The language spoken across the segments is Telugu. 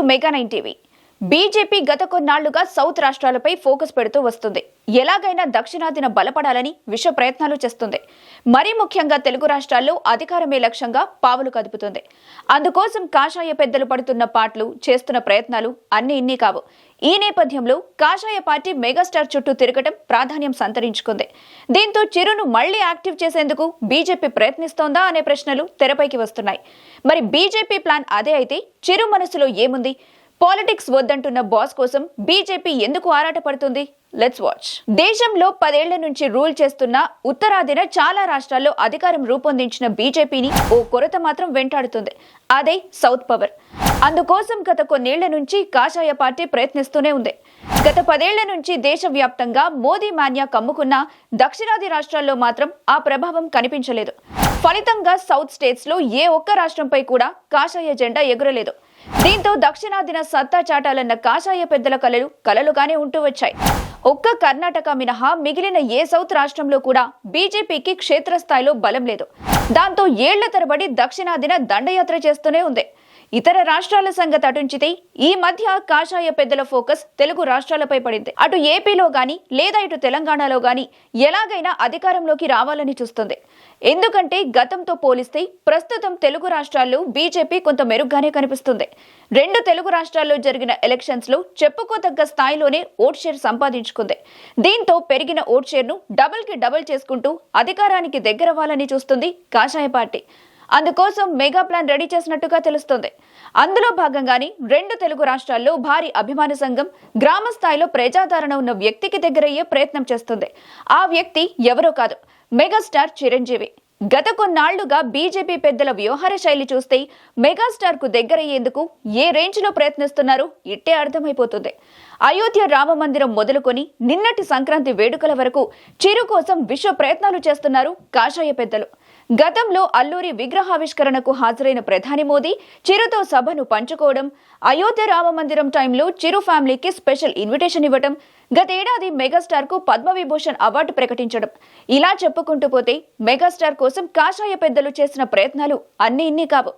Mega 9 TV. బీజేపీ గత కొన్నాళ్లుగా సౌత్ రాష్ట్రాలపై ఫోకస్ పెడుతూ వస్తుంది. ఎలాగైనా దక్షిణాదిన బలపడాలని విశ్వ ప్రయత్నాలు చేస్తుంది. మరీ ముఖ్యంగా తెలుగు రాష్ట్రాల్లో అధికారమే లక్ష్యంగా పావులు కదుపుతుంది. అందుకోసం కాషాయ పెద్దలు పడుతున్న పాటలు, చేస్తున్న ప్రయత్నాలు అన్ని ఇన్ని కావు. ఈ నేపథ్యంలో కాషాయ పార్టీ మెగాస్టార్ చుట్టూ తిరగటం ప్రాధాన్యం సంతరించుకుంది. దీంతో చిరును మళ్లీ యాక్టివ్ చేసేందుకు బీజేపీ ప్రయత్నిస్తోందా అనే ప్రశ్నలు తెరపైకి వస్తున్నాయి. మరి బీజేపీ ప్లాన్ అదే అయితే చిరు మనసులో ఏముంది? పాలిటిక్స్ వద్దంటున్న బాస్ కోసం బీజేపీ ఎందుకు ఆరాటపడుతుంది? Let's watch. దేశంలో 10 ఏళ్ల నుంచి రూల్ చేస్తున్న ఉత్తరాదిన చాలా రాష్ట్రాల్లో అధికారం రూపొందించిన బీజేపీని ఓ కొరత మాత్రం వెంటాడుతుంది. అదే సౌత్ పవర్. అందుకోసం గత కొన్నేళ్ల నుంచి కాషాయ పార్టీ ప్రయత్నిస్తూనే ఉంది. గత 10 ఏళ్ల నుంచి దేశవ్యాప్తంగా మోదీ మాన్యా కమ్ముకున్న దక్షిణాది రాష్ట్రాల్లో మాత్రం ఆ ప్రభావం కనిపించలేదు. ఫలితంగా సౌత్ స్టేట్స్ లో ఏ ఒక్క రాష్ట్రంపై కూడా కాషాయ జెండా ఎగురలేదు. దీంతో దక్షిణాదిన సత్తా చాటాలన్న కాషాయ పెద్దల కలలుగానే ఉంటూ వచ్చాయి. ఒక్క కర్ణాటక మినహా మిగిలిన ఏ సౌత్ రాష్ట్రంలో కూడా బీజేపీకి క్షేత్రస్థాయిలో బలం లేదు. దాంతో ఏళ్ల తరబడి దక్షిణాదిన దండయాత్ర చేస్తూనే ఉంది. ఇతర రాష్ట్రాల సంగతి అటుంచితే ఈ మధ్య కాషాయ పెద్దల ఫోకస్ తెలుగు రాష్ట్రాలపై పడింది. అటు ఏపీలో గాని లేదా ఇటు తెలంగాణలో గాని ఎలాగైనా అధికారంలోకి రావాలని చూస్తుంది. ఎందుకంటే గతంతో పోలిస్తే ప్రస్తుతం తెలుగు రాష్ట్రాల్లో బీజేపీ కొంత మెరుగ్గానే కనిపిస్తుంది. 2 తెలుగు రాష్ట్రాల్లో జరిగిన ఎలక్షన్స్ లో చెప్పుకోదగ్గ స్థాయిలోనే ఓట్ షేర్ సంపాదించుకుంది. దీంతో పెరిగిన ఓట్ షేర్ ను డబుల్ చేసుకుంటూ అధికారానికి దగ్గరవ్వాలని చూస్తుంది కాషాయ పార్టీ. అందుకోసం మెగా ప్లాన్ రెడీ చేసినట్టుగా తెలుస్తోంది. అందులో భాగంగానే 2 తెలుగు రాష్ట్రాల్లో భారీ అభిమాన సంఘం, గ్రామ స్థాయిలో ప్రజాదరణ ఉన్న వ్యక్తికి దగ్గరయ్యే ప్రయత్నం చేస్తుంది. ఆ వ్యక్తి ఎవరో కాదు, మెగాస్టార్ చిరంజీవి. గత కొన్నాళ్లుగా బీజేపీ పెద్దల వ్యవహార శైలి చూస్తే మెగాస్టార్ కు దగ్గరయ్యేందుకు ఏ రేంజ్ లో ప్రయత్నిస్తున్నారో ఇట్టే అర్థమైపోతుంది. అయోధ్య రామ మందిరం మొదలుకొని నిన్నటి సంక్రాంతి వేడుకల వరకు చిరు కోసం విశ్వ ప్రయత్నాలు చేస్తున్నారు కాషాయ పెద్దలు. గతంలో అల్లూరి విగ్రహావిష్కరణకు హాజరైన ప్రధాని మోదీ చిరుతో సభను పంచుకోవడం, అయోధ్య రామ మందిరం టైంలో చిరు ఫ్యామిలీకి స్పెషల్ ఇన్విటేషన్ ఇవ్వడం, గతేడాది మెగాస్టార్ కు పద్మవిభూషణ్ అవార్డు ప్రకటించడం, ఇలా చెప్పుకుంటూ పోతే మెగాస్టార్ కోసం కాషాయ పెద్దలు చేసిన ప్రయత్నాలు అన్ని ఇన్ని కావు.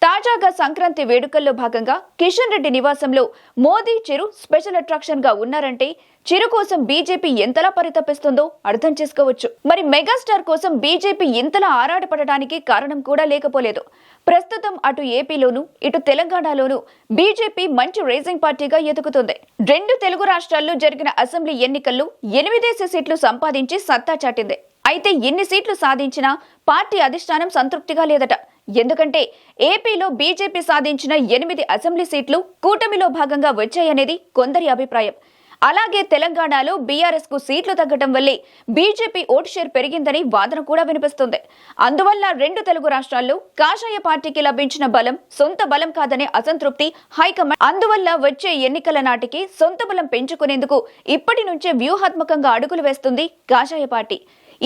తాజాగా సంక్రాంతి వేడుకల్లో భాగంగా కిషన్ రెడ్డి నివాసంలో మోదీ, చిరు స్పెషల్ అట్రాక్షన్ గా ఉన్నారంటే చిరు కోసం బీజేపీ ఎంతలా పరితపిస్తుందో అర్థం చేసుకోవచ్చు. మరి మెగాస్టార్ కోసం బీజేపీ ఇంతలా ఆరాటపడటానికి కారణం కూడా లేకపోలేదు. ప్రస్తుతం అటు ఏపీలోను ఇటు తెలంగాణలోను బీజేపీ మంచి రేసింగ్ పార్టీగా ఎదుగుతుంది. 2 తెలుగు రాష్ట్రాల్లో జరిగిన అసెంబ్లీ ఎన్నికల్లో 8 సీట్లు సంపాదించి సత్తా చాటింది. అయితే ఎన్ని సీట్లు సాధించినా పార్టీ అధిష్టానం సంతృప్తిగా లేదట. ఎందుకంటే ఏపీలో బీజేపీ సాధించిన 8 అసెంబ్లీ సీట్లు కూటమిలో భాగంగా వచ్చాయనేది కొందరి అభిప్రాయం. అలాగే తెలంగాణలో బీఆర్ఎస్ కు సీట్లు తగ్గడం వల్లే బీజేపీ ఓటు షేర్ పెరిగిందని వాదన కూడా వినిపిస్తుంది. అందువల్ల 2 తెలుగు రాష్ట్రాల్లో కాషాయ పార్టీకి లభించిన బలం సొంత బలం కాదనే అసంతృప్తి హైకమాండ్. అందువల్ల వచ్చే ఎన్నికల నాటికి సొంత బలం పెంచుకునేందుకు ఇప్పటి నుంచే వ్యూహాత్మకంగా అడుగులు వేస్తుంది కాషాయ పార్టీ.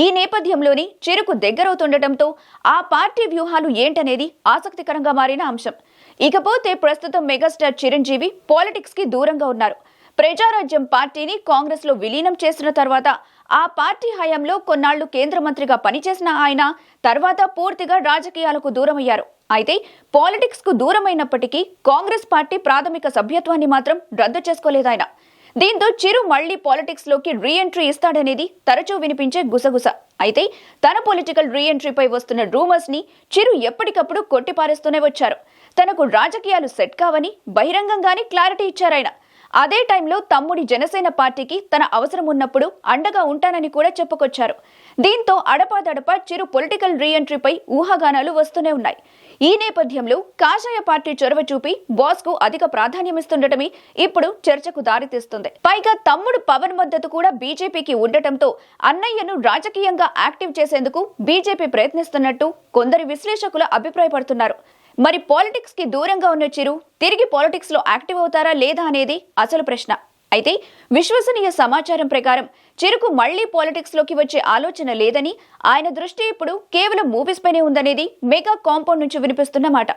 ఈ నేపథ్యంలోని చిరుకు దగ్గరవుతుండటంతో ఆ పార్టీ వ్యూహాలు ఏంటనేది ఆసక్తికరంగా మారిన అంశం. ఇకపోతే ప్రస్తుతం మెగాస్టార్ చిరంజీవి పాలిటిక్స్ కి దూరంగా ఉన్నారు. ప్రజారాజ్యం పార్టీని కాంగ్రెస్ లో విలీనం చేసిన తర్వాత ఆ పార్టీ హయాంలో కొన్నాళ్లు కేంద్ర మంత్రిగా పనిచేసిన ఆయన తర్వాత పూర్తిగా రాజకీయాలకు దూరమయ్యారు. అయితే పాలిటిక్స్ కు దూరమైనప్పటికీ కాంగ్రెస్ పార్టీ ప్రాథమిక సభ్యత్వాన్ని మాత్రం రద్దు చేసుకోలేదాయన. దీంతో చిరు మళ్లీ పాలిటిక్స్ లోకి రీ ఎంట్రీ ఇస్తాడనేది తరచూ వినిపించే గుసగుస. అయితే తన పొలిటికల్ రీ ఎంట్రీపై వస్తున్న రూమర్స్ ని చిరు ఎప్పటికప్పుడు కొట్టిపారేస్తూనే వచ్చారు. తనకు రాజకీయాలు సెట్ కావని బహిరంగంగానే క్లారిటీ ఇచ్చారాయన. అదే టైంలో తమ్ముడి జనసేన పార్టీకి తన అవసరం ఉన్నప్పుడు అండగా ఉంటానని కూడా చెప్పుకొచ్చారు. దీంతో అడపాదడపా చిరు పొలిటికల్ రీ ఎంట్రీపై ఊహాగానాలు వస్తూనే ఉన్నాయి. ఈ నేపథ్యంలో కాషాయ పార్టీ చొరవ చూపి బాస్ కు అధిక ప్రాధాన్యమిస్తుండటమే ఇప్పుడు చర్చకు దారితీస్తుంది. పైగా తమ్ముడు పవన్ మద్దతు కూడా బీజేపీకి ఉండటంతో అన్నయ్యను రాజకీయంగా యాక్టివ్ చేసేందుకు బీజేపీ ప్రయత్నిస్తున్నట్టు కొందరు విశ్లేషకులు అభిప్రాయపడుతున్నారు. మరి పాలిటిక్స్ కి దూరంగా ఉన్న చిరు తిరిగి పాలిటిక్స్ లో యాక్టివ్ అవుతారా లేదా అనేది అసలు ప్రశ్న. అయితే విశ్వసనీయ సమాచారం ప్రకారం చిరుకు మళ్లీ పాలిటిక్స్ లోకి వచ్చే ఆలోచన లేదని, ఆయన దృష్టి ఇప్పుడు కేవలం మూవీస్ పైనే ఉందనేది మెగా కాంపౌండ్ నుంచి వినిపిస్తున్న మాట.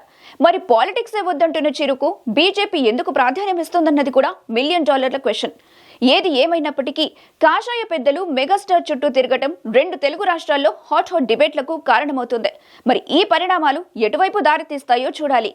మరి పాలిటిక్స్ వద్దంటున్న చిరుకు బీజేపీ ఎందుకు ప్రాధాన్యం ఇస్తుందన్నది కూడా $1 మిలియన్ క్వశ్చన్. ఏది ఏమైనప్పటికీ కాషాయ పెద్దలు మెగాస్టార్ చుట్టూ తిరగటం 2 తెలుగు రాష్ట్రాల్లో హాట్ డిబేట్లకు కారణమవుతుంది. మరి ఈ పరిణామాలు ఎటువైపు దారితీస్తాయో చూడాలి.